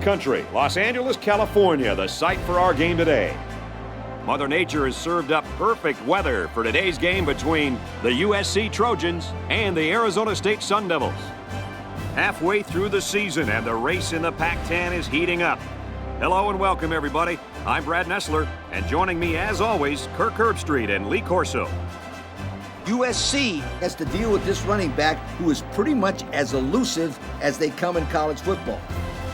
Country, Los Angeles, California, the site for our game today. Mother Nature has served up perfect weather for today's game between the USC Trojans and the Arizona State Sun Devils. Halfway through the season and the race in the Pac-10 is heating up. Hello and welcome everybody. I'm Brad Nessler, and joining me as always, Kirk Herbstreit and Lee Corso. USC has to deal with this running back who is pretty much as elusive as they come in college football.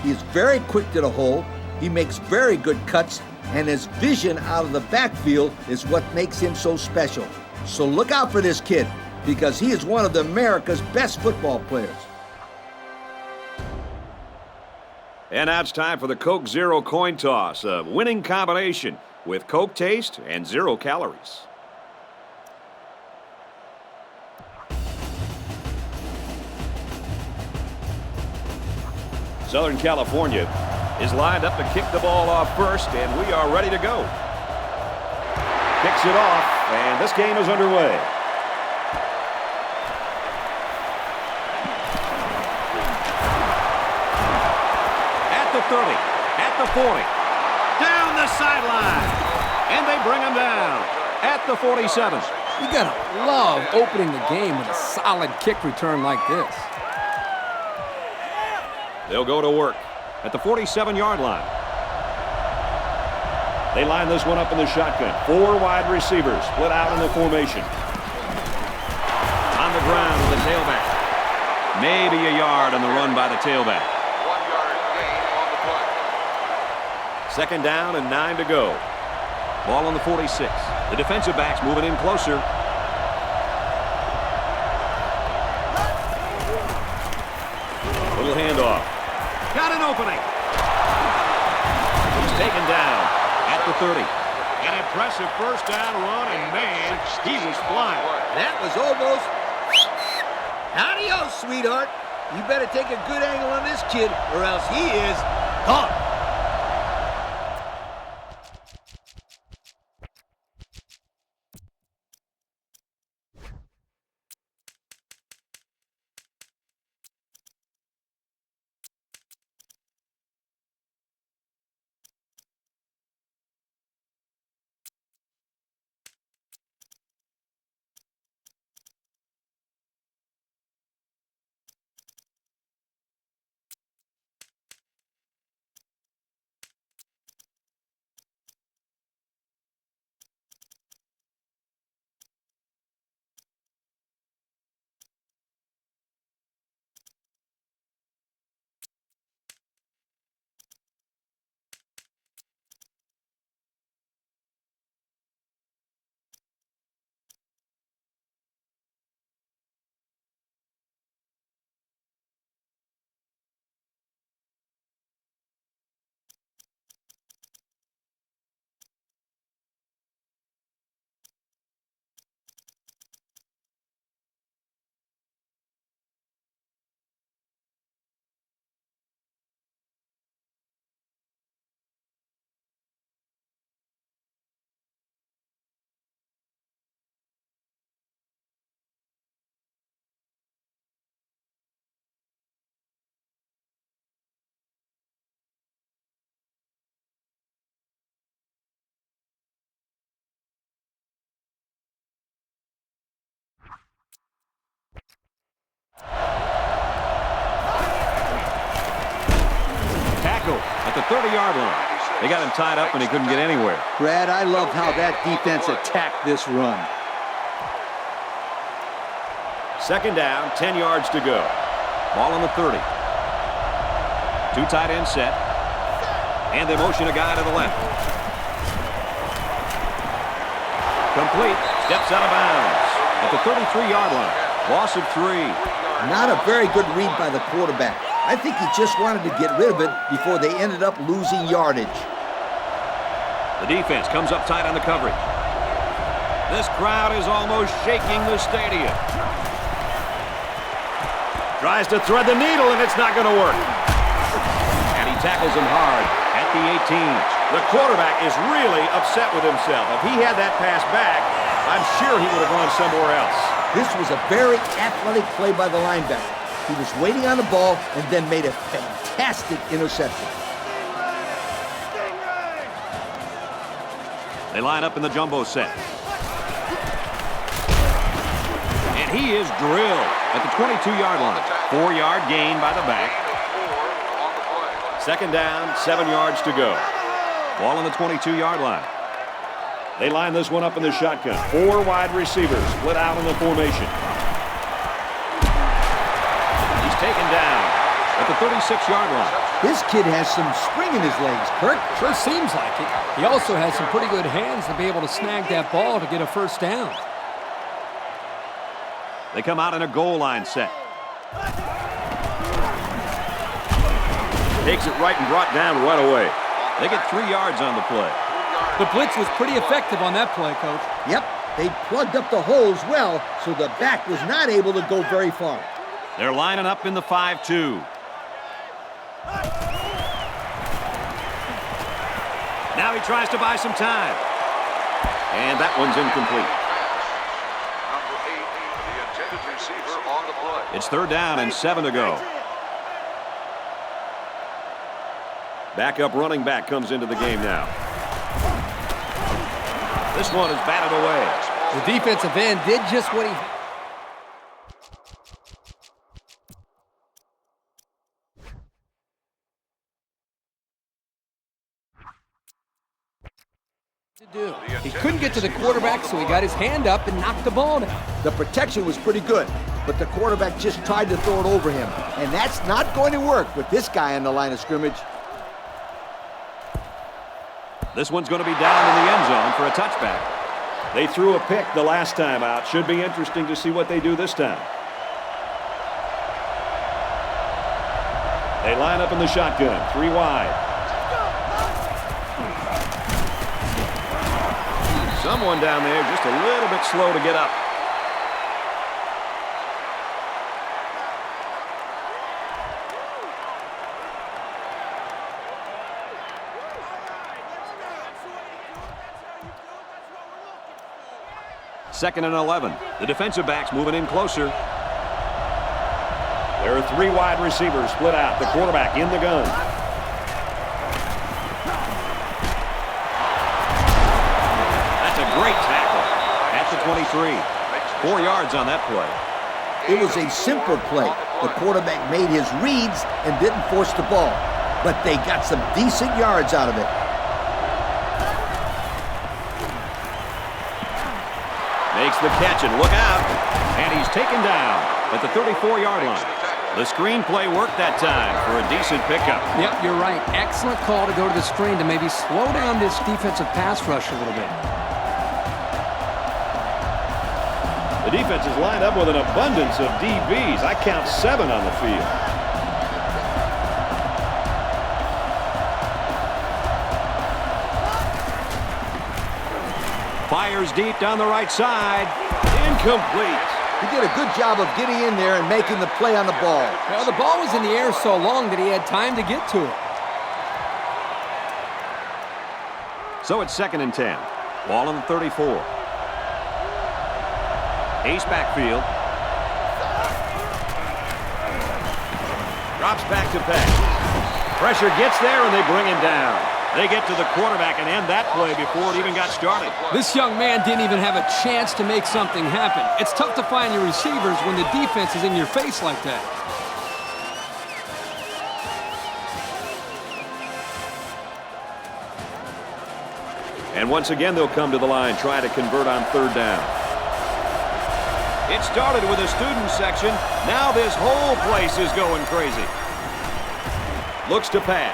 He is very quick to the hole, he makes very good cuts, and his vision out of the backfield is what makes him so special. So look out for this kid, because he is one of America's best football players. And now it's time for the Coke Zero coin toss, a winning combination with Coke taste and 0 calories. Southern California is lined up to kick the ball off first, and we are ready to go. Kicks it off, and this game is underway. At the 30, at the 40, down the sideline, and they bring him down at the 47. You gotta love opening the game with a solid kick return like this. They'll go to work at the 47-yard line. They line this one up in the shotgun. 4 wide receivers split out in the formation. On the ground with the tailback. Maybe a yard on the run by the tailback. 1-yard gain on the play. Second down and 9 to go. Ball on the 46. The defensive back's moving in closer. Little handoff. Got an opening. He's taken down at the 30. An impressive first down run, and man, he was flying. That was almost... Adios, sweetheart. You better take a good angle on this kid, or else he is gone. At the 30-yard line. They got him tied up and he couldn't get anywhere. Brad, I love how that defense attacked this run. Second down, 10 yards to go. Ball on the 30. 2 tight end set. And they motion a guy to the left. Complete. Steps out of bounds. At the 33-yard line. Loss of 3. Not a very good read by the quarterback. I think he just wanted to get rid of it before they ended up losing yardage. The defense comes up tight on the coverage. This crowd is almost shaking the stadium. Tries to thread the needle, and it's not going to work. And he tackles him hard at the 18. The quarterback is really upset with himself. If he had that pass back, I'm sure he would have gone somewhere else. This was a very athletic play by the linebacker. He was waiting on the ball and then made a fantastic interception. They line up in the jumbo set. And he is drilled at the 22-yard line. 4-yard gain by the back. Second down, 7 yards to go. Ball on the 22-yard line. They line this one up in the shotgun. 4 wide receivers split out in the formation. He's taken down at the 36-yard line. This kid has some spring in his legs, Kirk. Sure seems like it. He also has some pretty good hands to be able to snag that ball to get a first down. They come out in a goal line set. Takes it right and brought down right away. They get 3 yards on the play. The blitz was pretty effective on that play, Coach. Yep, they plugged up the holes well, so the back was not able to go very far. They're lining up in the 5-2. Now he tries to buy some time. And that one's incomplete. Number 8, the intended receiver on the play. It's 3rd down and 7 to go. Backup running back comes into the game now. This one is batted away. The defensive end did just what he... to do. He couldn't get to the quarterback, so he got his hand up and knocked the ball down. The protection was pretty good, but the quarterback just tried to throw it over him, and that's not going to work with this guy on the line of scrimmage. This one's going to be down in the end zone for a touchback. They threw a pick the last time out. Should be interesting to see what they do this time. They line up in the shotgun, 3 wide. Someone down there just a little bit slow to get up. Second and 11. The defensive backs moving in closer. There are 3 wide receivers split out. The quarterback in the gun. That's a great tackle at the 23. 4 yards on that play. It was a simple play. The quarterback made his reads and didn't force the ball, but they got some decent yards out of it. Makes the catch and look out. And he's taken down at the 34-yard line. The screenplay worked that time for a decent pickup. Yep, you're right. Excellent call to go to the screen to maybe slow down this defensive pass rush a little bit. The defense is lined up with an abundance of DBs. I count 7 on the field. Fires deep down the right side. Incomplete. He did a good job of getting in there and making the play on the ball. Well, the ball was in the air so long that he had time to get to it. So it's 2nd and 10. Ball on the 34. Ace backfield. Drops back to pass. Pressure gets there and they bring him down. They get to the quarterback and end that play before it even got started. This young man didn't even have a chance to make something happen. It's tough to find your receivers when the defense is in your face like that. And once again, they'll come to the line, try to convert on 3rd down. It started with a student section. Now this whole place is going crazy. Looks to pass.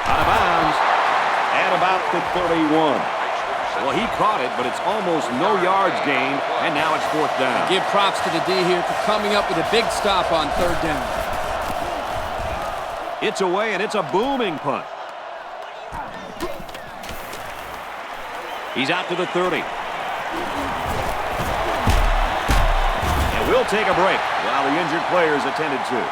Out of bounds at about the 31. Well, he caught it, but it's almost no yards gained, and now it's 4th down. Give props to the D here for coming up with a big stop on 3rd down. It's away, and it's a booming punt. He's out to the 30. And we'll take a break while the injured player is attended to.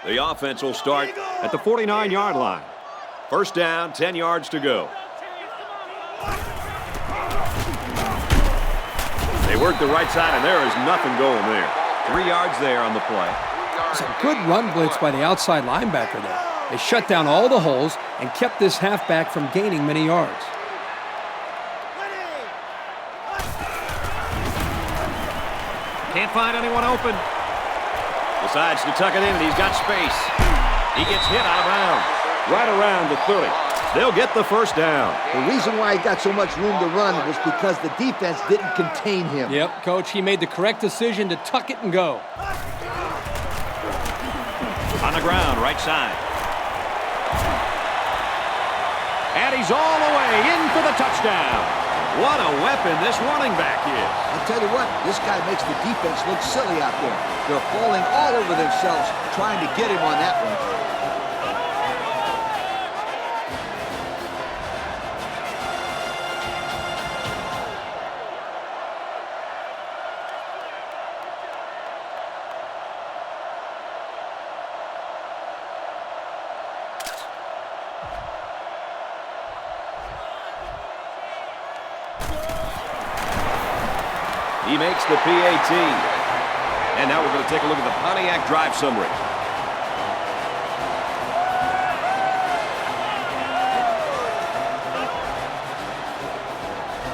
The offense will start at the 49-yard line. 1st down, 10 yards to go. Work the right side, and there is nothing going there. 3 yards there on the play. It's a good run blitz by the outside linebacker there. They shut down all the holes and kept this halfback from gaining many yards. Can't find anyone open. Decides to tuck it in, and he's got space. He gets hit out of bounds. Right around the 30. They'll get the first down. The reason why he got so much room to run was because the defense didn't contain him. Yep, Coach, he made the correct decision to tuck it and go. On the ground, right side. And he's all the way in for the touchdown. What a weapon this running back is. I'll tell you what, this guy makes the defense look silly out there. They're falling all over themselves trying to get him on that one. He makes the PAT. And now we're going to take a look at the Pontiac drive summary.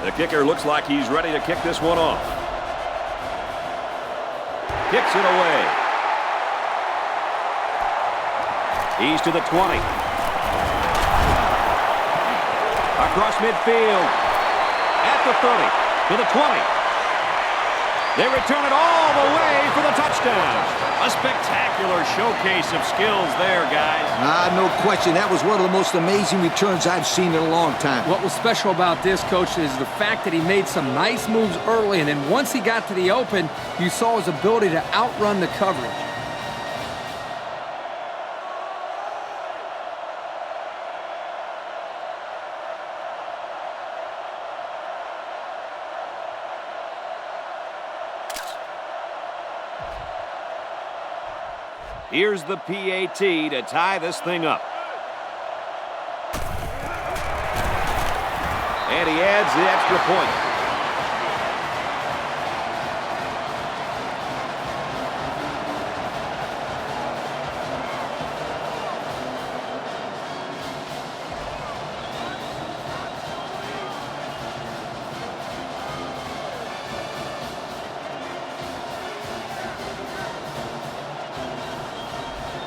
The kicker looks like he's ready to kick this one off. Kicks it away. He's to the 20. Across midfield. At the 30. To the 20. They return it all the way for the touchdown. A spectacular showcase of skills there, guys. No question. That was one of the most amazing returns I've seen in a long time. What was special about this, Coach, is the fact that he made some nice moves early, and then once he got to the open, you saw his ability to outrun the coverage. Here's the PAT to tie this thing up. And he adds the extra point.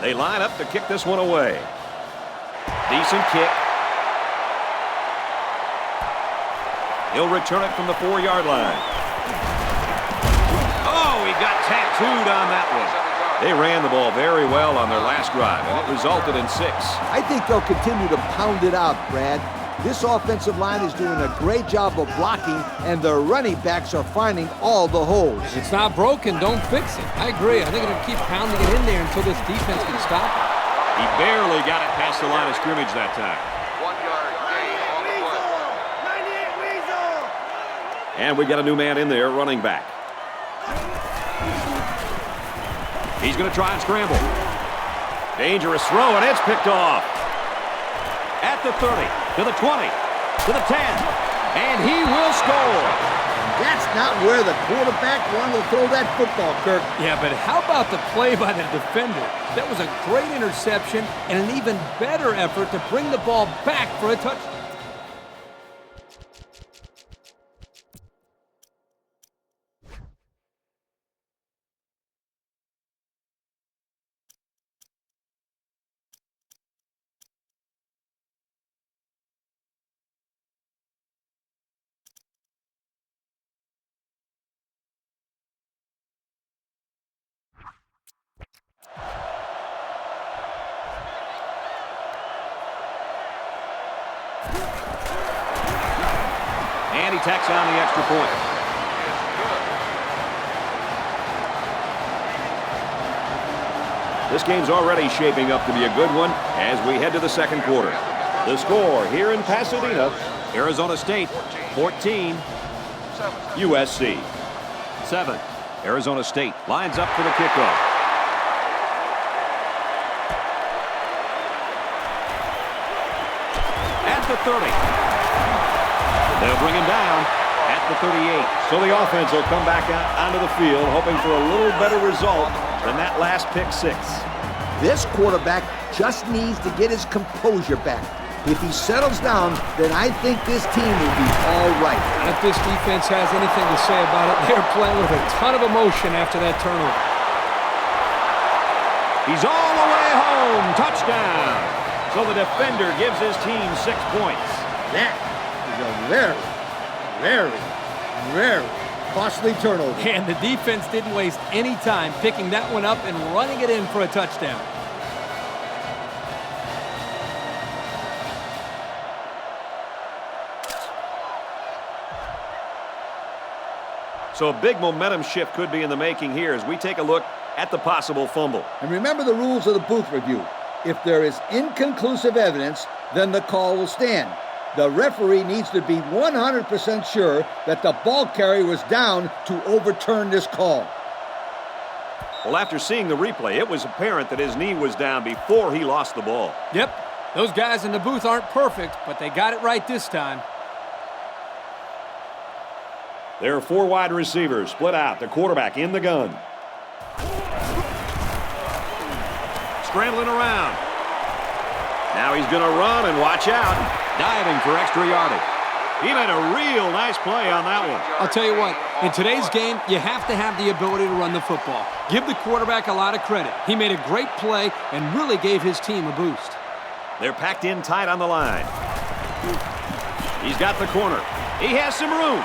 They line up to kick this one away. Decent kick. He'll return it from the 4-yard line. Oh, he got tattooed on that one. They ran the ball very well on their last drive, and it resulted in 6. I think they'll continue to pound it out, Brad. This offensive line is doing a great job of blocking, and the running backs are finding all the holes. If it's not broken, don't fix it. I agree. I think it'll keep pounding it in there until this defense can stop it. He barely got it past the line of scrimmage that time. 1 yard gain on the play. And we got a new man in there, running back. He's going to try and scramble. Dangerous throw, and it's picked off. At the 30, to the 20, to the 10, and he will score. That's not where the quarterback wanted to throw that football, Kirk. Yeah, but how about the play by the defender? That was a great interception and an even better effort to bring the ball back for a touchdown. And he tacks on the extra point. This game's already shaping up to be a good one as we head to the second quarter. The score here in Pasadena, Arizona State 14, USC 7. Arizona State lines up for the kickoff. At the 30. They'll bring him down at at the 38. So the offense will come back out onto the field, hoping for a little better result than that last pick six. This quarterback just needs to get his composure back. If he settles down, then I think this team will be all right. And if this defense has anything to say about it, they're playing with a ton of emotion after that turnover. He's all the way home. Touchdown. So the defender gives his team 6 points. That is a very, very, very costly turnover. And the defense didn't waste any time picking that one up and running it in for a touchdown. So a big momentum shift could be in the making here as we take a look at the possible fumble. And remember the rules of the booth review. If there is inconclusive evidence, then the call will stand. The referee needs to be 100% sure that the ball carrier was down to overturn this call. Well, after seeing the replay, it was apparent that his knee was down before he lost the ball. Yep, those guys in the booth aren't perfect, but they got it right this time. There are 4 wide receivers split out. The quarterback in the gun. Scrambling around. Now he's going to run and watch out. Diving for extra yardage. He made a real nice play on that one. I'll tell you what, in today's game, you have to have the ability to run the football. Give the quarterback a lot of credit. He made a great play and really gave his team a boost. They're packed in tight on the line. He's got the corner. He has some room.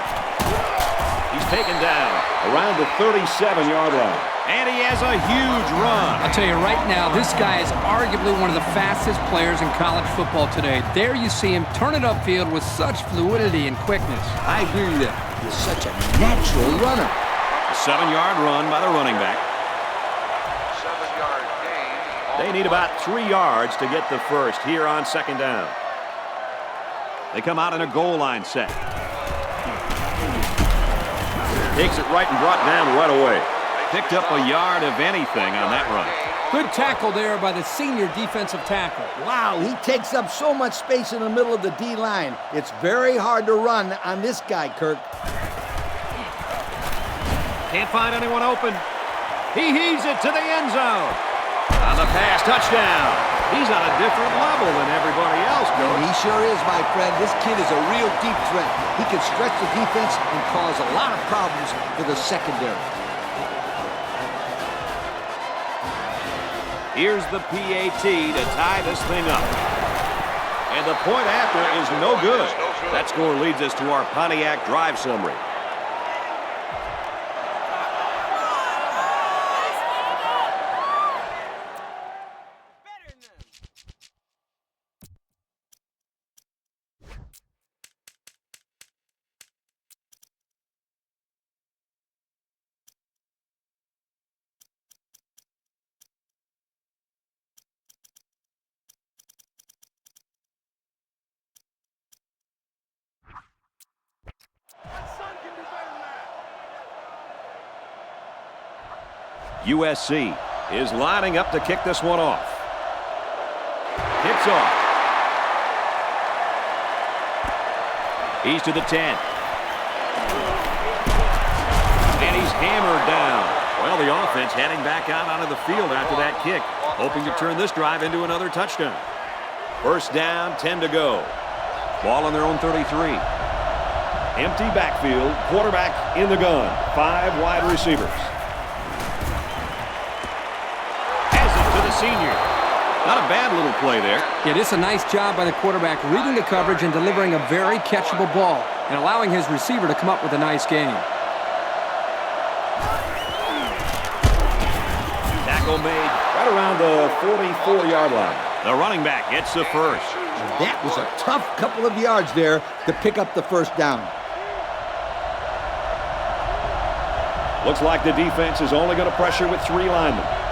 He's taken down around the 37-yard line. And he has a huge run. I'll tell you right now, this guy is arguably one of the fastest players in college football today. There you see him turn it upfield with such fluidity and quickness. I agree with that. He's such a natural runner. A 7-yard run by the running back. 7-yard gain. They need about 3 yards to get the first here on 2nd down. They come out in a goal line set. Takes it right and brought down right away. Picked up a yard of anything on that run. Good tackle there by the senior defensive tackle. Wow, he takes up so much space in the middle of the D-line. It's very hard to run on this guy, Kirk. Can't find anyone open. He heaves it to the end zone. On the pass, touchdown. He's on a different level than everybody else, And Coach. he sure is, my friend. This kid is a real deep threat. He can stretch the defense and cause a lot of problems for the secondary. Here's the PAT to tie this thing up. And the point after is no good. That score leads us to our Pontiac drive summary. USC is lining up to kick this one off. Kicks off. He's to the 10. And he's hammered down. Well, the offense heading back out onto the field after that kick, hoping to turn this drive into another touchdown. First down, 10 to go. Ball on their own 33. Empty backfield, quarterback in the gun, 5 wide receivers. Senior. Not a bad little play there. Yeah, it's a nice job by the quarterback reading the coverage and delivering a very catchable ball and allowing his receiver to come up with a nice game. Tackle made right around the 44-yard line. The running back gets the first. And that was a tough couple of yards there to pick up the first down. Looks like the defense is only going to pressure with 3 linemen.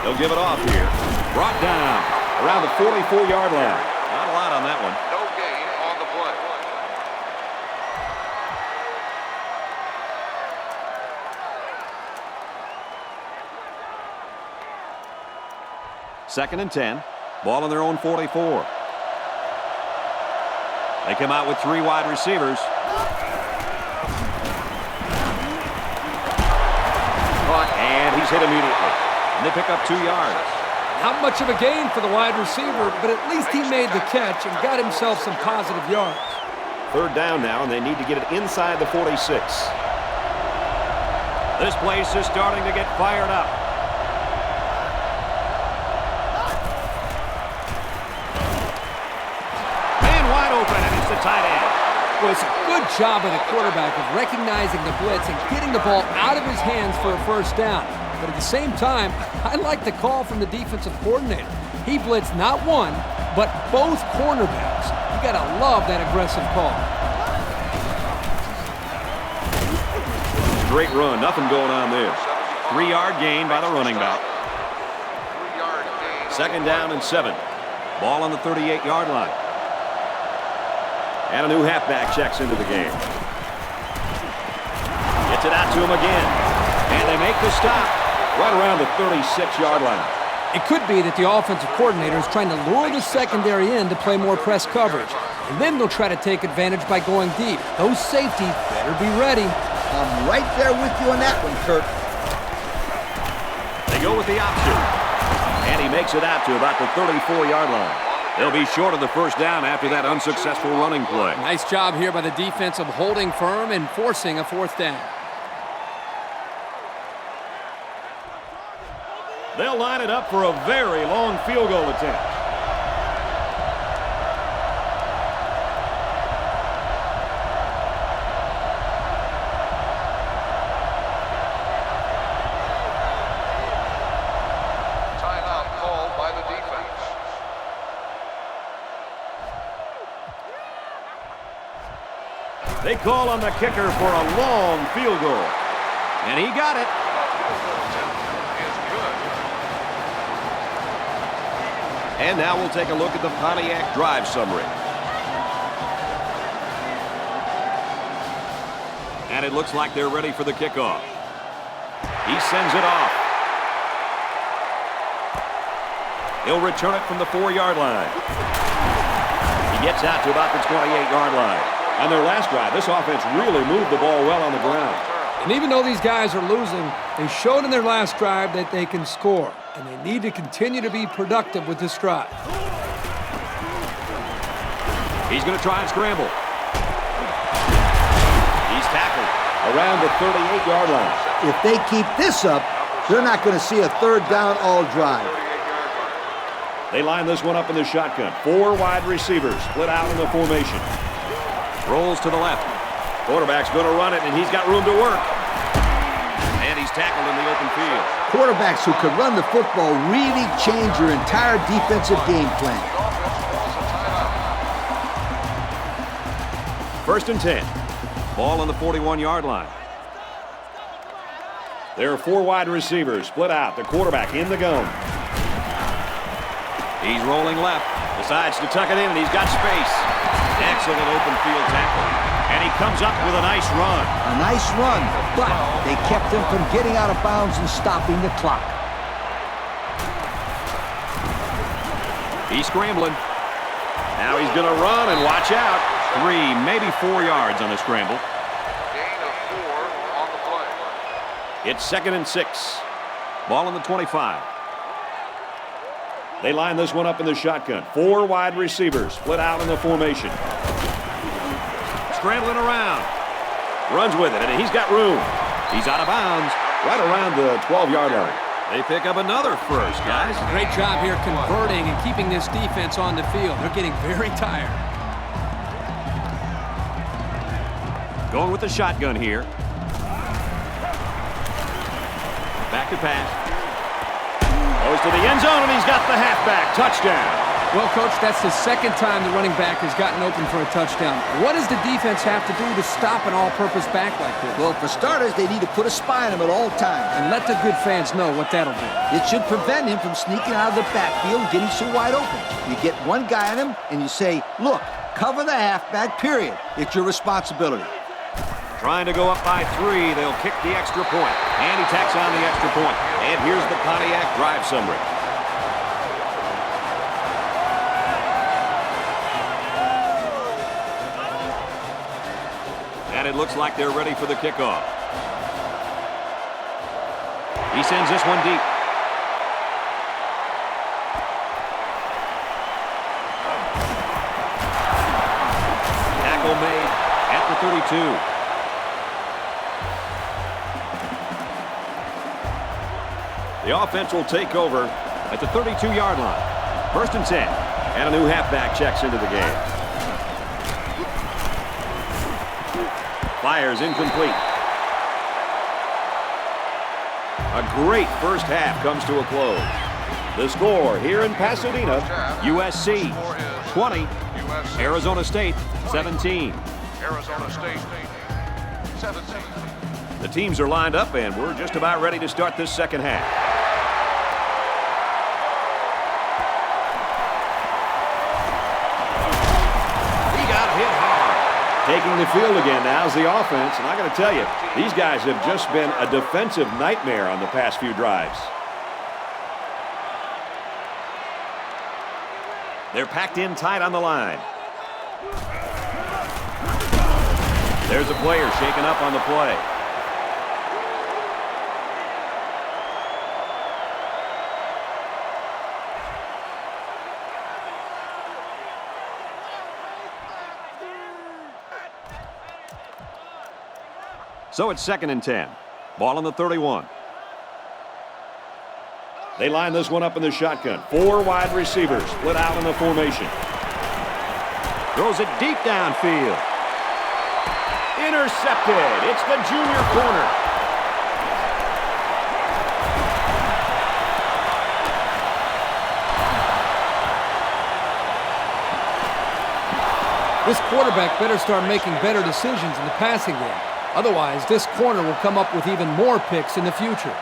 They'll give it off here. Brought down around the 44-yard line. Not a lot on that one. No gain on the play. Second and 10. Ball on their own 44. They come out with 3 wide receivers. Caught, and he's hit immediately. And they pick up 2 yards. Not much of a gain for the wide receiver, but at least he made the catch and got himself some positive yards. 3rd down now, and they need to get it inside the 46. This place is starting to get fired up. Man wide open, and it's the tight end. Well, it's a good job by the quarterback of recognizing the blitz and getting the ball out of his hands for a 1st down. But at the same time, I like the call from the defensive coordinator. He blitzed not one, but both cornerbacks. You gotta love that aggressive call. Great run, nothing going on there. 3-yard gain by the running back. 2nd down and 7. Ball on the 38-yard line. And a new halfback checks into the game. Gets it out to him again. And they make the stop right around the 36-yard line. It could be that the offensive coordinator is trying to lure the secondary in to play more press coverage. And then they'll try to take advantage by going deep. Those safeties better be ready. I'm right there with you on that one, Kurt. They go with the option. And he makes it out to about the 34-yard line. They'll be short of the 1st down after that unsuccessful running play. Nice job here by the defense of holding firm and forcing a 4th down. They'll line it up for a very long field goal attempt. Timeout called by the defense. They call on the kicker for a long field goal. And he got it. And now we'll take a look at the Pontiac drive summary. And it looks like they're ready for the kickoff. He sends it off. He'll return it from the 4-yard line. He gets out to about the 28-yard line. On their last drive, this offense really moved the ball well on the ground. And even though these guys are losing, they showed in their last drive that they can score. And they need to continue to be productive with this drive. He's going to try and scramble. He's tackled around the 38-yard line. If they keep this up, they're not going to see a 3rd down all drive. They line this one up in the shotgun. 4 wide receivers split out in the formation. Rolls to the left. Quarterback's going to run it, and he's got room to work. And he's tackled in the open field. Quarterbacks who can run the football really change your entire defensive game plan. 1st and 10. Ball on the 41-yard line. There are 4 wide receivers split out. The quarterback in the gun. He's rolling left. Decides to tuck it in, and he's got space. Excellent open field tackle. And he comes up with a nice run. A nice run, but they kept him from getting out of bounds and stopping the clock. He's scrambling. Now he's going to run, and watch out. 3, maybe 4 yards on the scramble. Gain of 4 on the play. It's 2nd and 6. Ball on the 25. They line this one up in the shotgun. 4 wide receivers split out in the formation. Scrambling around. Runs with it, and he's got room. He's out of bounds right around the 12-yard line. They pick up another 1st, guys. Great job here converting and keeping this defense on the field. They're getting very tired. Going with the shotgun here. Back to pass. Goes to the end zone, and he's got the halfback. Touchdown. Well, Coach, that's the 2nd time the running back has gotten open for a touchdown. What does the defense have to do to stop an all-purpose back like this? Well, for starters, they need to put a spy on him at all times. And let the good fans know what that'll do. It should prevent him from sneaking out of the backfield and getting so wide open. You get one guy on him, and you say, look, cover the halfback, period. It's your responsibility. Trying to go up by 3. They'll kick the extra point. And he tacks on the extra point. And here's the Pontiac drive summary. And it looks like they're ready for the kickoff. He sends this one deep. Tackle made at the 32. The offense will take over at the 32-yard line. 1st and 10. And a new halfback checks into the game. Fires incomplete. A great first half comes to a close. The score here in Pasadena, USC 20, Arizona State 17. Arizona State 17. The teams are lined up, and we're just about ready to start this second half. He got hit hard. Taking the field again now is the offense, and I got to tell you, these guys have just been a defensive nightmare on the past few drives. They're packed in tight on the line. There's a player shaken up on the play. So it's 2nd and 10. Ball on the 31. They line this one up in the shotgun. 4 wide receivers split out in the formation. Throws it deep downfield. Intercepted. It's the junior corner. This quarterback better start making better decisions in the passing game. Otherwise, this corner will come up with even more picks in the future.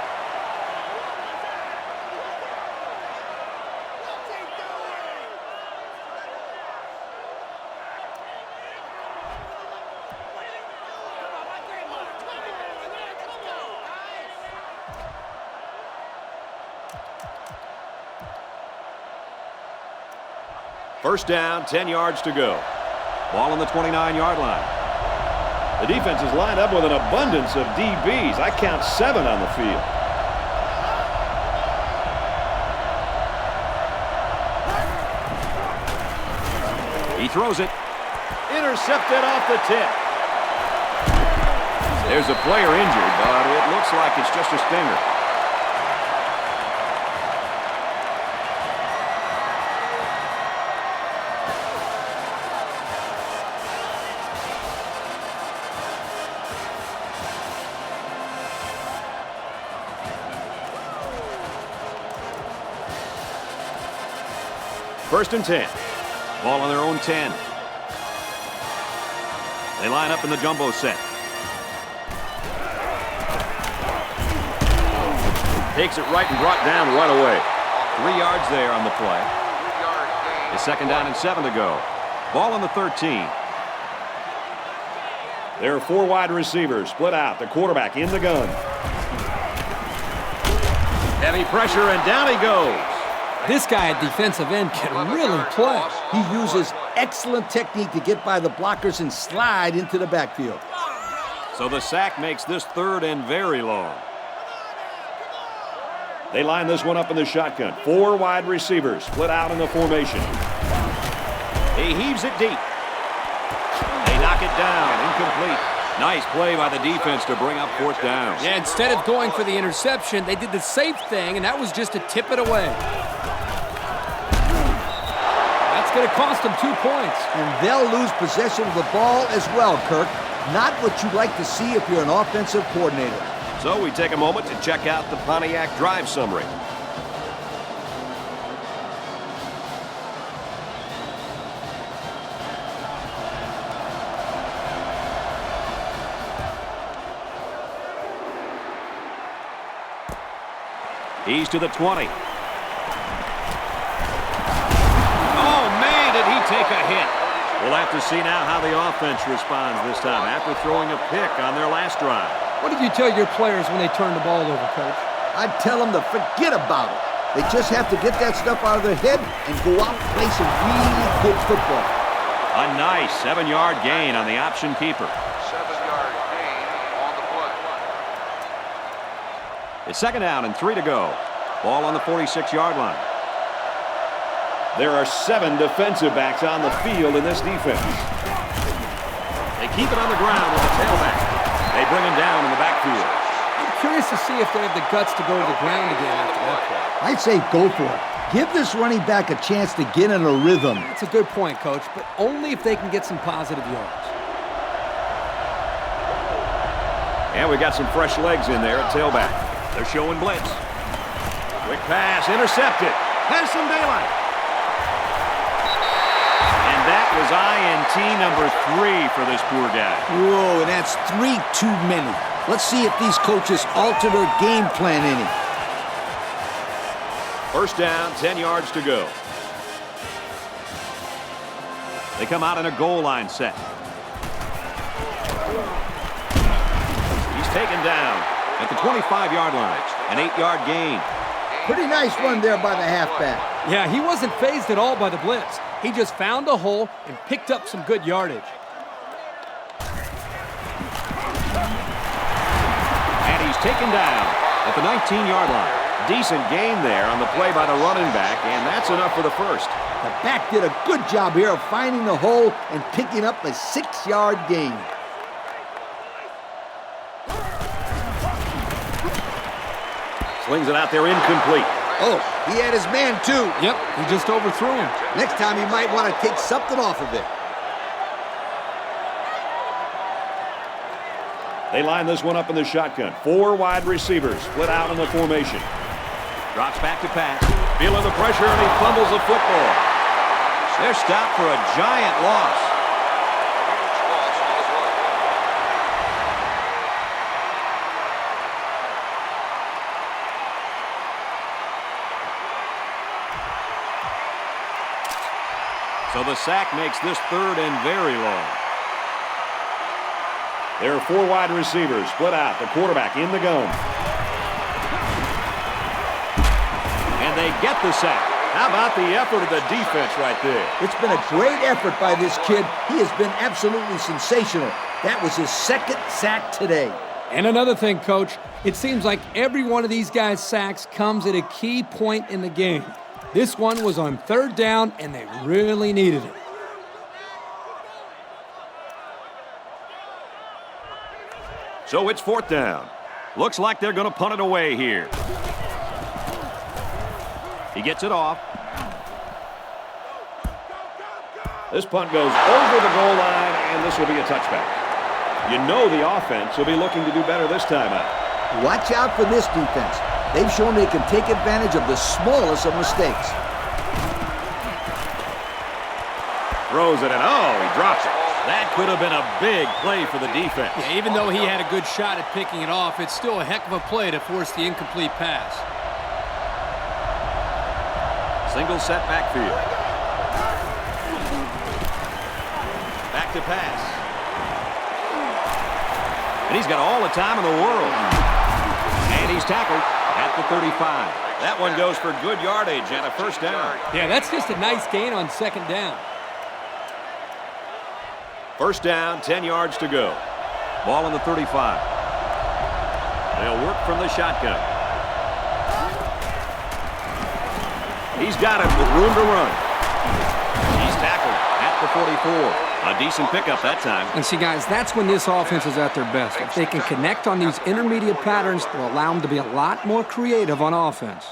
First down, 10 yards to go. Ball on the 29-yard line. The defense is lined up with an abundance of DBs. I count 7 on the field. He throws it. Intercepted off the tip. There's a player injured, but it looks like it's just a stinger. First and 10. Ball on their own 10. They line up in the jumbo set. Takes it right and brought down right away. 3 yards there on the play. It's 2nd down and 7 to go. Ball on the 13. There are 4 wide receivers split out. The quarterback in the gun. Heavy pressure, and down he goes. This guy at defensive end can really play. He uses excellent technique to get by the blockers and slide into the backfield. So the sack makes this 3rd and very long. They line this one up in the shotgun. 4 wide receivers split out in the formation. He heaves it deep. They knock it down, incomplete. Nice play by the defense to bring up 4th down. Yeah, instead of going for the interception, they did the safe thing, and that was just to tip it away. That's going to cost them 2 points. And they'll lose possession of the ball as well, Kirk. Not what you'd like to see if you're an offensive coordinator. So we take a moment to check out the Pontiac drive summary. He's to the 20. Oh, man, did he take a hit. We'll have to see now how the offense responds this time after throwing a pick on their last drive. What did you tell your players when they turned the ball over, Coach? I'd tell them to forget about it. They just have to get that stuff out of their head and go out and play some really good football. A nice 7-yard gain on the option keeper. 7 yards. It's 2nd down and 3 to go. Ball on the 46-yard line. There are 7 defensive backs on the field in this defense. They keep it on the ground with the tailback. They bring him down in the backfield. I'm curious to see if they have the guts to go to the ground again after that play. I'd say go for it. Give this running back a chance to get in a rhythm. That's a good point, Coach, but only if they can get some positive yards. And we got some fresh legs in there at tailback. They're showing blitz. Quick pass, intercepted. Has some daylight. And that was INT number 3 for this poor guy. Whoa, and that's 3 too many. Let's see if these coaches alter their game plan any. 1st down, 10 yards to go. They come out in a goal line set. He's taken down at the 25-yard line. An 8-yard gain. Pretty nice run there by the halfback. Yeah, he wasn't fazed at all by the blitz. He just found a hole and picked up some good yardage. And he's taken down at the 19-yard line. Decent gain there on the play by the running back, and that's enough for the first. The back did a good job here of finding the hole and picking up a 6-yard gain. Slings it out there incomplete. Oh, he had his man too. Yep, he just overthrew him. Next time he might want to take something off of it. They line this one up in the shotgun. 4 wide receivers split out in the formation. Drops back to pass. Feeling the pressure, and he fumbles the football. They're stopped for a giant loss. So the sack makes this 3rd and very long. There are 4 wide receivers split out. The quarterback in the gun. And they get the sack. How about the effort of the defense right there? It's been a great effort by this kid. He has been absolutely sensational. That was his 2nd sack today. And another thing, Coach, it seems like every one of these guys' sacks comes at a key point in the game. This one was on 3rd down, and they really needed it. So it's 4th down. Looks like they're going to punt it away here. He gets it off. This punt goes over the goal line, and this will be a touchback. You know the offense will be looking to do better this time out. Watch out for this defense. They've shown they can take advantage of the smallest of mistakes. Throws it, and oh, he drops it. That could have been a big play for the defense. Yeah, even though he had a good shot at picking it off, it's still a heck of a play to force the incomplete pass. Single set backfield. Back to pass. And he's got all the time in the world. And he's tackled at the 35. That one goes for good yardage and a 1st down. Yeah, that's just a nice gain on 2nd down. 1st down, 10 yards to go. Ball on the 35. They'll work from the shotgun. He's got it with room to run. He's tackled at the 44. A decent pickup that time. And see, guys, that's when this offense is at their best. If they can connect on these intermediate patterns, they'll allow them to be a lot more creative on offense.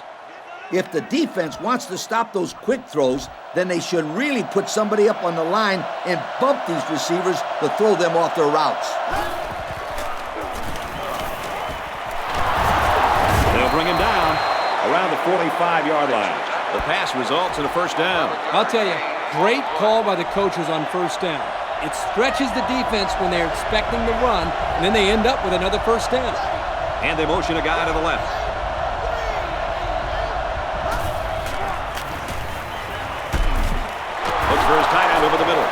If the defense wants to stop those quick throws, then they should really put somebody up on the line and bump these receivers to throw them off their routes. They'll bring him down around the 45-yard line. The pass results in a 1st down. I'll tell you, great call by the coaches on 1st down. It stretches the defense when they're expecting the run, and then they end up with another 1st down. And they motion a guy to the left. Looks for his tight end over the middle.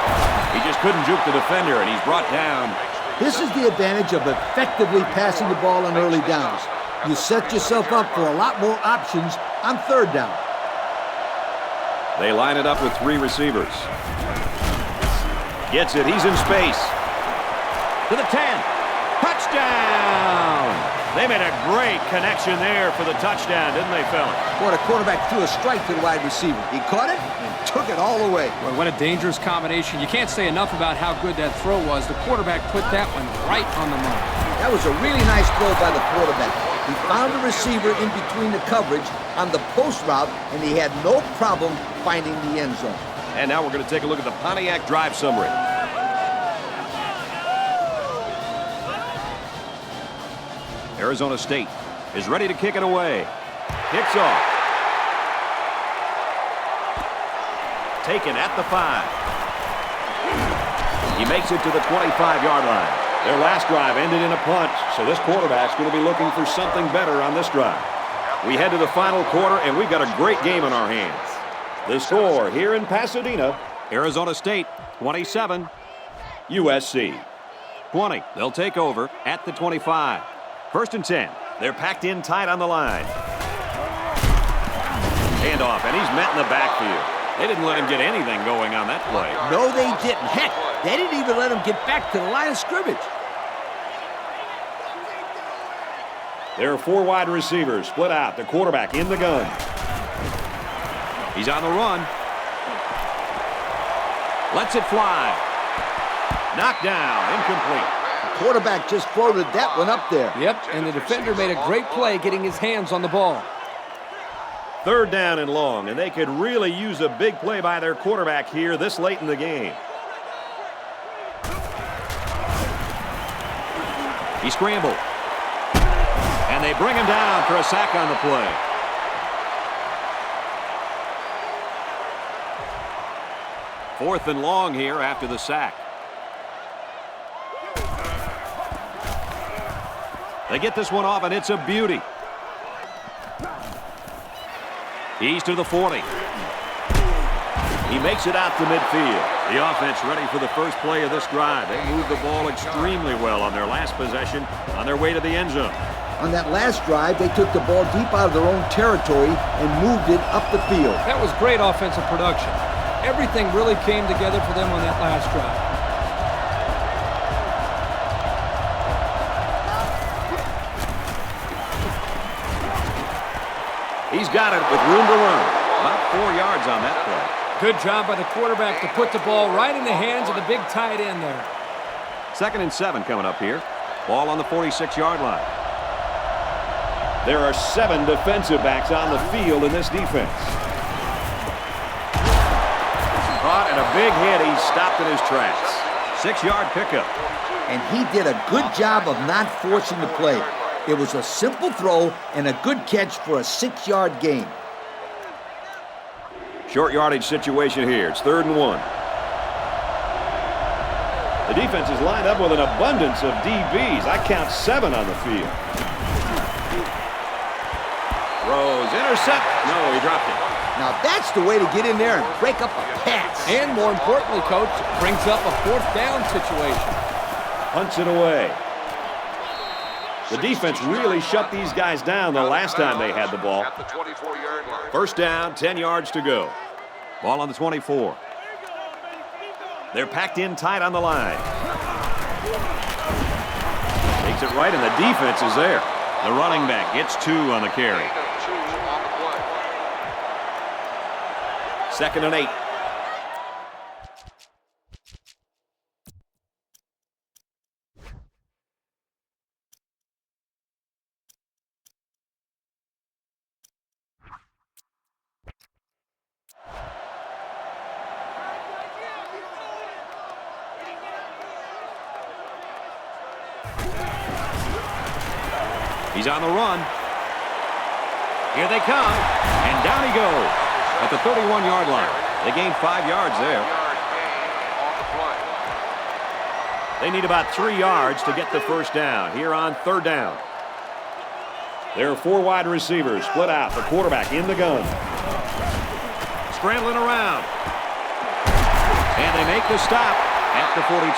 He just couldn't juke the defender, and he's brought down. This is the advantage of effectively passing the ball on early downs. You set yourself up for a lot more options on 3rd down. They line it up with 3 receivers. Gets it. He's in space. To the 10. Touchdown! They made a great connection there for the touchdown, didn't they, fellas? Boy, the quarterback threw a strike to the wide receiver. He caught it and took it all the way. Boy, what a dangerous combination. You can't say enough about how good that throw was. The quarterback put that one right on the money. That was a really nice throw by the quarterback. He found the receiver in between the coverage on the post route, and he had no problem finding the end zone. And now we're going to take a look at the Pontiac drive summary. Arizona State is ready to kick it away. Kicks off. Taken at the 5. He makes it to the 25-yard line. Their last drive ended in a punt, so this quarterback's going to be looking for something better on this drive. We head to the final quarter, and we've got a great game on our hands. The score here in Pasadena, Arizona State 27, USC 20. They'll take over at the 25. 1st and 10. They're packed in tight on the line. Handoff, and he's met in the backfield. They didn't let him get anything going on that play. No, they didn't. Heck, they didn't even let him get back to the line of scrimmage. There are 4 wide receivers split out. The quarterback in the gun. He's on the run. Lets it fly. Knocked down, incomplete. The quarterback just floated that one up there. Yep, and the defender made a great play getting his hands on the ball. 3rd down and long, and they could really use a big play by their quarterback here this late in the game. He scrambled. And they bring him down for a sack on the play. Fourth and long here after the sack. They get this one off, and it's a beauty. He's to the 40. He makes it out to midfield. The offense ready for the first play of this drive. They moved the ball extremely well on their last possession on their way to the end zone. On that last drive, they took the ball deep out of their own territory and moved it up the field. That was great offensive production. Everything really came together for them on that last drive. He's got it with room to run. About 4 yards on that play. Good job by the quarterback to put the ball right in the hands of the big tight end there. 2nd and 7 coming up here. Ball on the 46-yard line. There are 7 defensive backs on the field in this defense. Caught and a big hit. He's stopped in his tracks. 6-yard pickup. And he did a good job of not forcing the play. It was a simple throw and a good catch for a 6-yard gain. Short yardage situation here. It's 3rd and 1. The defense is lined up with an abundance of DBs. I count 7 on the field. Throws, intercept. No, he dropped it. Now that's the way to get in there and break up a pass. And more importantly, Coach, brings up a 4th down situation. Punts it away. The defense really shut these guys down the last time they had the ball. At the 24-yard line. 1st down, 10 yards to go. Ball on the 24. They're packed in tight on the line. Takes it right, and the defense is there. The running back gets 2 on the carry. 2 on the play. 2nd and 8. He's on the run. Here they come, and down he goes at the 31-yard line. They gained 5 yards there. 5-yard gain on the play. They need about 3 yards to get the 1st down here on 3rd down. There are 4 wide receivers split out. The quarterback in the gun. Scrambling around. And they make the stop at the 42.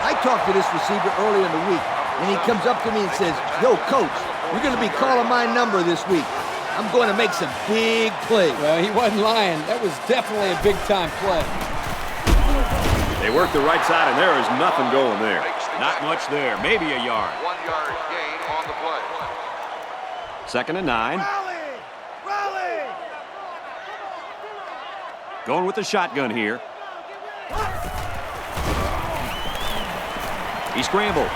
I talked to this receiver earlier in the week, and he comes up to me and says, "Yo, Coach, you're going to be calling my number this week. I'm going to make some big plays." Well, he wasn't lying. That was definitely a big-time play. They work the right side, and there is nothing going there. Not much there. Maybe a yard. 1-yard gain on the play. 2nd and 9. Going with the shotgun here. He scrambled.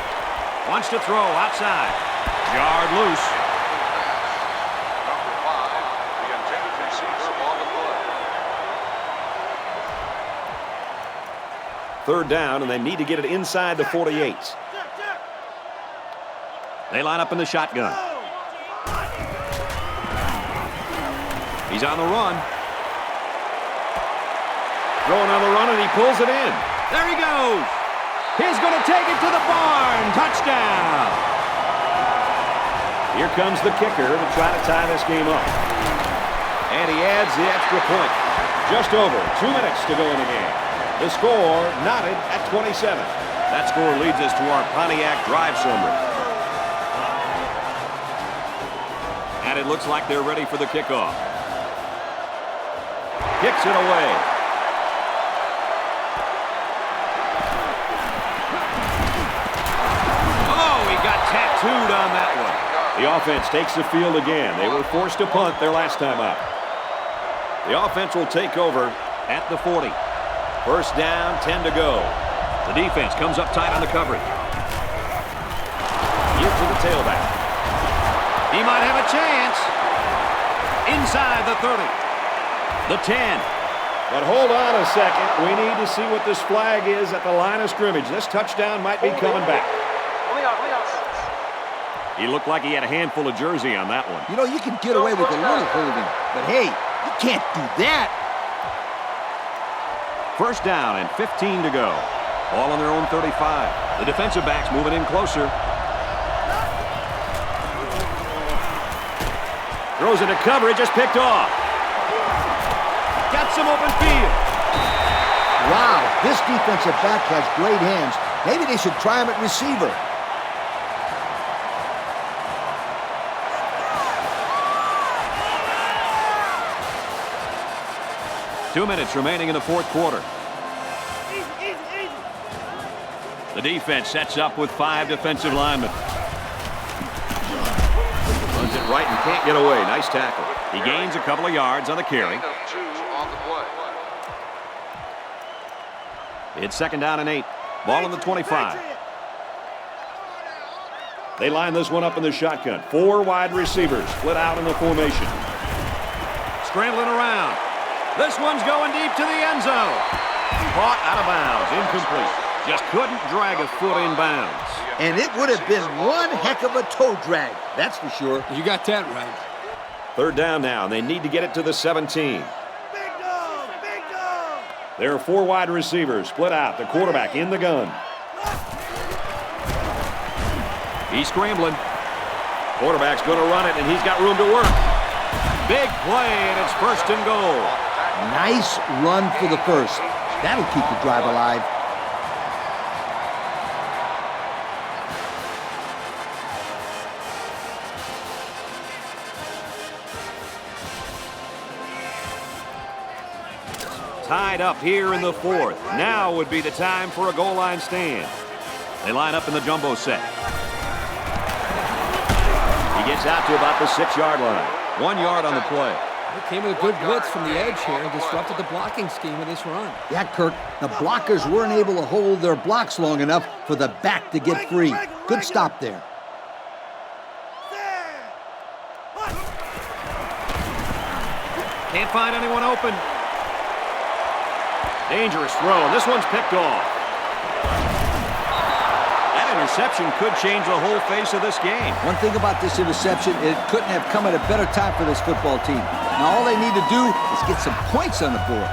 Wants to throw outside. Yard loose. Number 5, the intended receiver on the play. 3rd down, and they need to get it inside the 48. They line up in the shotgun. He's on the run. Throwing on the run, and he pulls it in. There he goes. He's going to take it to the barn. Touchdown. Here comes the kicker to try to tie this game up. And he adds the extra point. Just over 2 minutes to go in the game. The score knotted at 27. That score leads us to our Pontiac drive summary. And it looks like they're ready for the kickoff. Kicks it away. Oh, he got tattooed on that one. The offense takes the field again. They were forced to punt their last time out. The offense will take over at the 40. 1st down, 10 to go. The defense comes up tight on the coverage. Give to the tailback. He might have a chance. Inside the 30. The 10. But hold on a second. We need to see what this flag is at the line of scrimmage. This touchdown might be coming back. He looked like he had a handful of jersey on that one. You know, you can get away with a little holding, but hey, you can't do that. 1st down and 15 to go. Ball on their own 35. The defensive backs moving in closer. Throws into coverage, just picked off. Got some open field. Wow, this defensive back has great hands. Maybe they should try him at receiver. Two minutes remaining in the 4th quarter. The defense sets up with 5 defensive linemen. Runs it right and can't get away. Nice tackle. He gains a couple of yards on the carry. Gain of 2 on the play. It's 2nd down and 8. Ball on the 25. They line this one up in the shotgun. 4 wide receivers split out in the formation. Scrambling around. This one's going deep to the end zone. Caught out of bounds. Incomplete. Just couldn't drag a foot in bounds. And it would have been one heck of a toe drag, that's for sure. You got that right. 3rd down now, and they need to get it to the 17. There are 4 wide receivers split out. The quarterback in the gun. He's scrambling. Quarterback's going to run it, and he's got room to work. Big play, and it's 1st and goal. Nice run for the first. That'll keep the drive alive. Tied up here in the 4th. Now would be the time for a goal line stand. They line up in the jumbo set. He gets out to about the 6-yard line. 1 yard on the play. It came with a good blitz from the edge here and disrupted the blocking scheme of this run. Yeah, Kirk, the blockers weren't able to hold their blocks long enough for the back to get free. Good stop there. Can't find anyone open. Dangerous throw, and this one's picked off. That interception could change the whole face of this game. One thing about this interception, it couldn't have come at a better time for this football team. Now all they need to do is get some points on the board.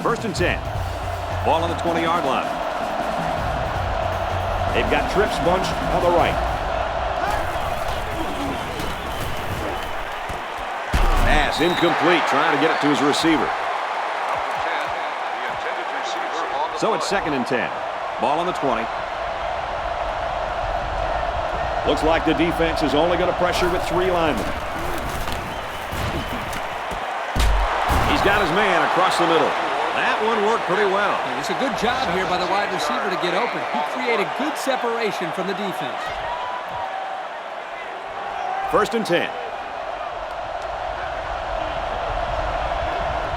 First and 10. Ball on the 20-yard line. They've got trips bunched on the right. Pass incomplete, trying to get it to his receiver. So it's 2nd and 10. Ball on the 20. Looks like the defense is only going to pressure with 3 linemen. He's got his man across the middle. one worked pretty well. It's a good job here by the wide receiver to get open. He created good separation from the defense. 1st and 10.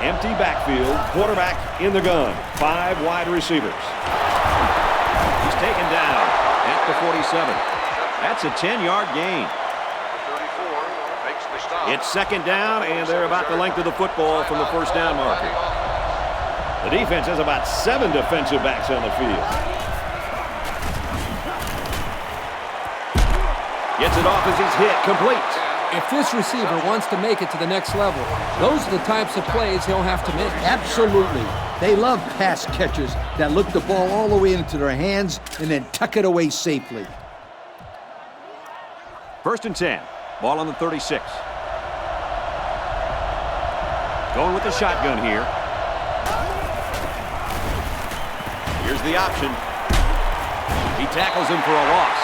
Empty backfield, quarterback in the gun. 5 wide receivers. He's taken down at the 47. That's a 10-yard gain. 34 makes the stop. It's 2nd down, and they're about the length of the football from the 1st down marker. The defense has about 7 defensive backs on the field. Gets it off as he's hit, complete. If this receiver wants to make it to the next level, those are the types of plays he'll have to make. Absolutely. They love pass catchers that look the ball all the way into their hands and then tuck it away safely. 1st and 10. Ball on the 36. Going with the shotgun here. Here's the option. He tackles him for a loss.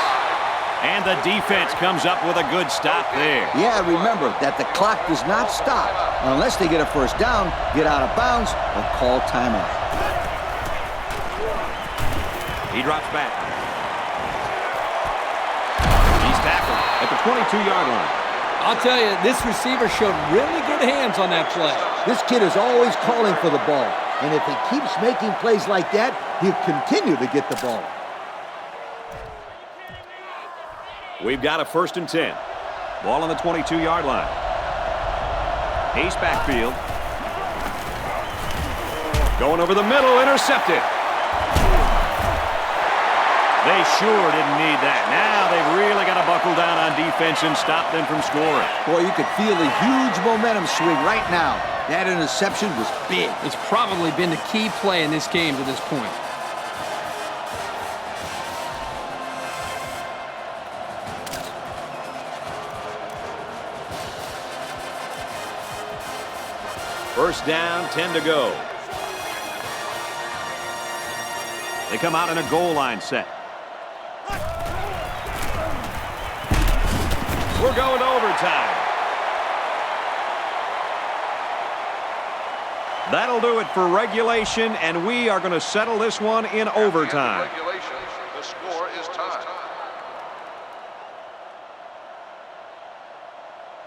And the defense comes up with a good stop there. Yeah, remember that the clock does not stop unless they get a 1st down, get out of bounds, or call timeout. He drops back. He's tackled at the 22-yard line. I'll tell you, this receiver showed really good hands on that play. This kid is always calling for the ball, and if he keeps making plays like that, he'll continue to get the ball. We've got a 1st and 10. Ball on the 22-yard line. Ace backfield. Going over the middle, intercepted. They sure didn't need that. Now they've really got to buckle down on defense and stop them from scoring. Boy, you could feel the huge momentum swing right now. That interception was big. It's probably been the key play in this game to this point. First down, 10 to go. They come out in a goal line set. We're going to overtime. That'll do it for regulation, and we are going to settle this one in overtime. Regulation, the score is tied.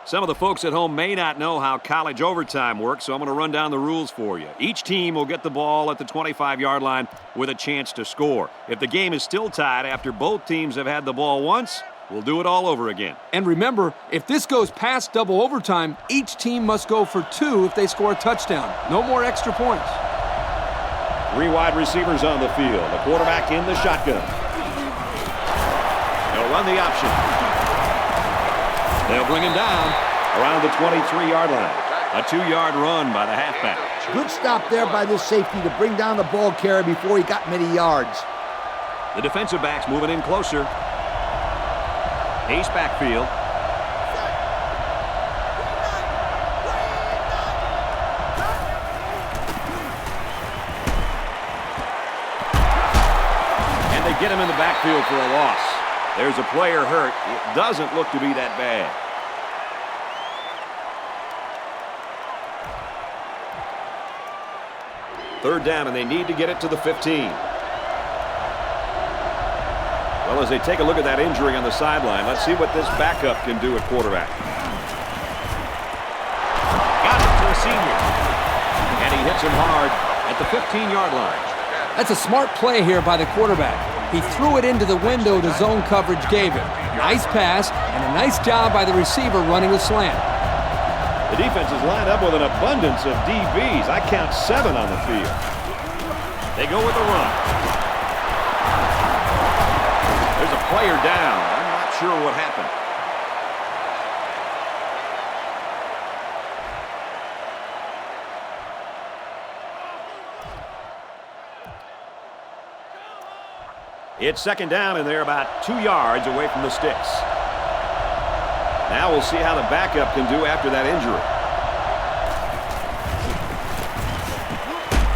Some of the folks at home may not know how college overtime works, so I'm going to run down the rules for you. Each team will get the ball at the 25-yard line with a chance to score. If the game is still tied after both teams have had the ball once, we'll do it all over again. And remember, if this goes past double overtime, each team must go for 2 if they score a touchdown. No more extra points. 3 wide receivers on the field. The quarterback in the shotgun. They'll run the option. They'll bring him down Around the 23-yard line. a 2-yard run by the halfback. Good stop there by this safety to bring down the ball carrier before he got many yards. The defensive backs moving in closer. Ace backfield. And they get him in the backfield for a loss. There's a player hurt. It doesn't look to be that bad. Third down, and they need to get it to the 15. Well, as they take a look at that injury on the sideline, let's see what this backup can do at quarterback. Got it to the senior. And he hits him hard at the 15-yard line. That's a smart play here by the quarterback. He threw it into the window the zone coverage gave him. Nice pass and a nice job by the receiver running the slant. The defense is lined up with an abundance of DBs. I count 7 on the field. They go with the run. There's a player down. I'm not sure what happened. It's second down, and they're about 2 yards away from the sticks. Now we'll see how the backup can do after that injury.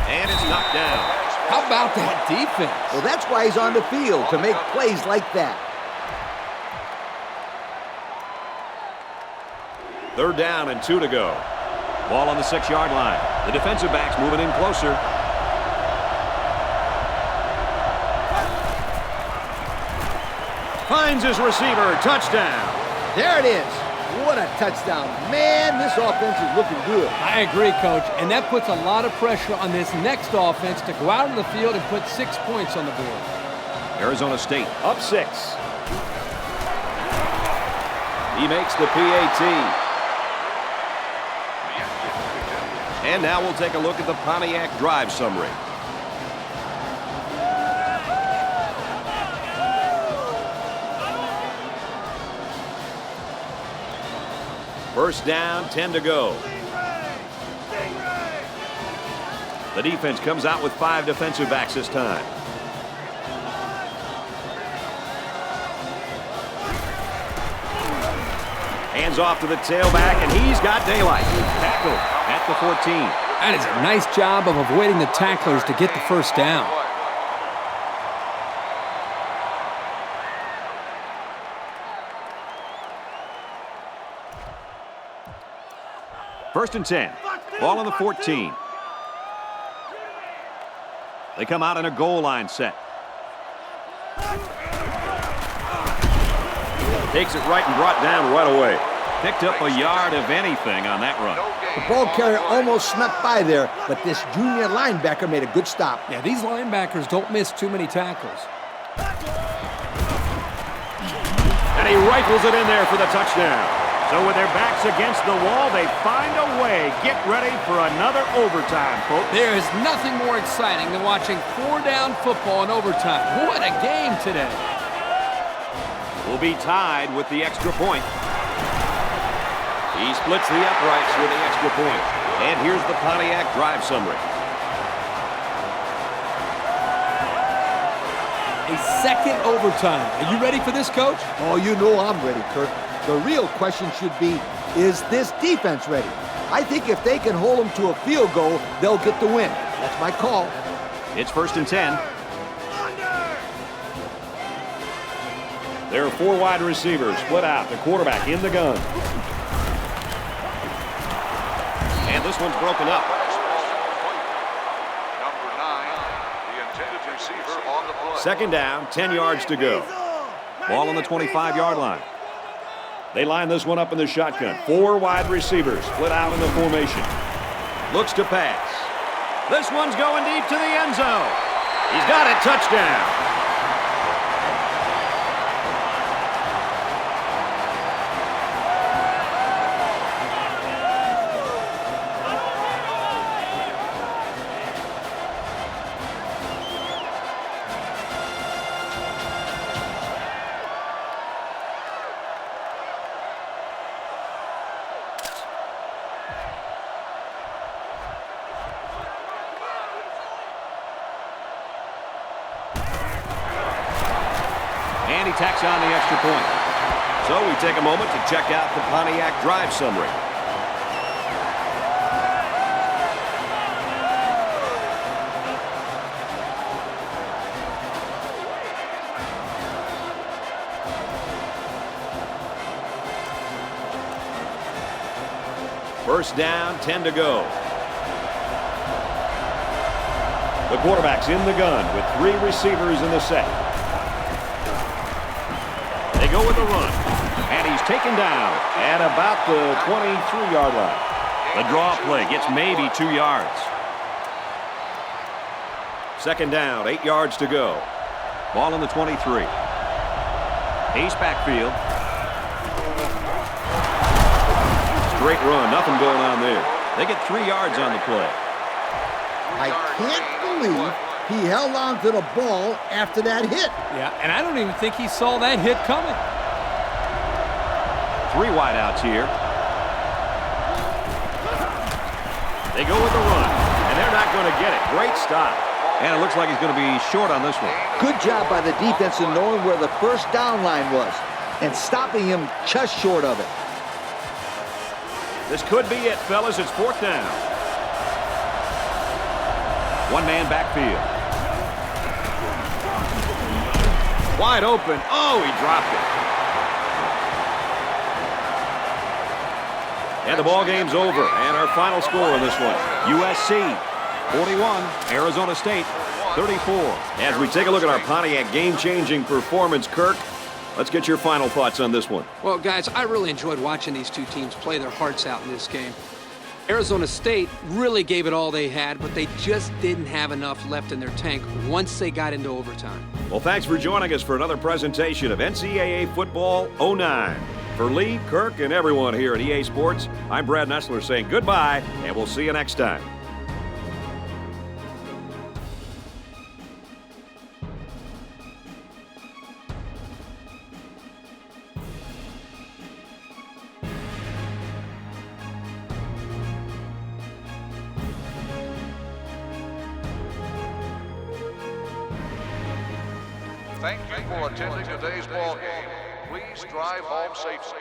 And it's knocked down. How about that defense? Well, that's why he's on the field, to make plays like that. Third down and 2 to go. Ball on the 6-yard line. The defensive backs moving in closer. Finds his receiver. Touchdown. There it is. What a touchdown. Man, this offense is looking good. I agree, Coach. And that puts a lot of pressure on this next offense to go out on the field and put 6 points on the board. Arizona State Up 6. He makes the PAT. And now we'll take a look at the Pontiac drive summary. First down, 10 to go. The defense comes out with 5 defensive backs this time. Hands off to the tailback, and he's got daylight. Tackle at the 14. That is a nice job of avoiding the tacklers to get the first down. First and 10. Ball on the 14. They come out in a goal line set. Takes it right and brought down right away. Picked up a yard of anything on that run. The ball carrier almost snuck by there, but this junior linebacker made a good stop. Yeah, these linebackers don't miss too many tackles. And he rifles it in there for the touchdown. So with their backs against the wall, they find a way. Get ready for another overtime, folks. There is nothing more exciting than watching 4-down football in overtime. What a game today. Will be tied with the extra point. He splits the uprights with the extra point. And here's the Pontiac drive summary. A second overtime. Are you ready for this, Coach? Oh, you know I'm ready, Kirk. The real question should be, is this defense ready? I think if they can hold them to a field goal, they'll get the win. That's my call. It's first and 10. There are 4 wide receivers split out. The quarterback in the gun. And this one's broken up. Number 9, the intended receiver on the play. Second down, 10 yards to go. Ball on the 25-yard line. They line this one up in the shotgun. 4 wide receivers split out in the formation. Looks to pass. This one's going deep to the end zone. He's got it. Touchdown. And he tacks on the extra point. So we take a moment to check out the Pontiac drive summary. First down, 10 to go. The quarterback's in the gun with 3 receivers in the set. They go with the run. And he's taken down at about the 23-yard line. The draw play gets maybe 2 yards. Second down, 8 yards to go. Ball in the 23. Ace backfield. Straight run, nothing going on there. They get 3 yards on the play. I can't believe he held on to the ball after that hit. Yeah, and I don't even think he saw that hit coming. 3 wideouts here. They go with the run, and they're not going to get it. Great stop. And it looks like he's going to be short on this one. Good job by the defense in knowing where the first down line was and stopping him just short of it. This could be it, fellas. It's 4th down. One-man backfield. Wide open. Oh, he dropped it. And the ball game's over. And our final score in this one, USC 41, Arizona State 34. As we take a look at our Pontiac game-changing performance, Kirk, Let's get your final thoughts on this one. Well, guys, I really enjoyed watching these two teams play their hearts out in this game. Arizona State really gave it all they had, but they just didn't have enough left in their tank once they got into overtime. Well, thanks for joining us for another presentation of NCAA Football 09. For Lee, Kirk, and everyone here at EA Sports, I'm Brad Nessler saying goodbye, and we'll see you next time. Thank you for attending today's ball game. Please drive home safely.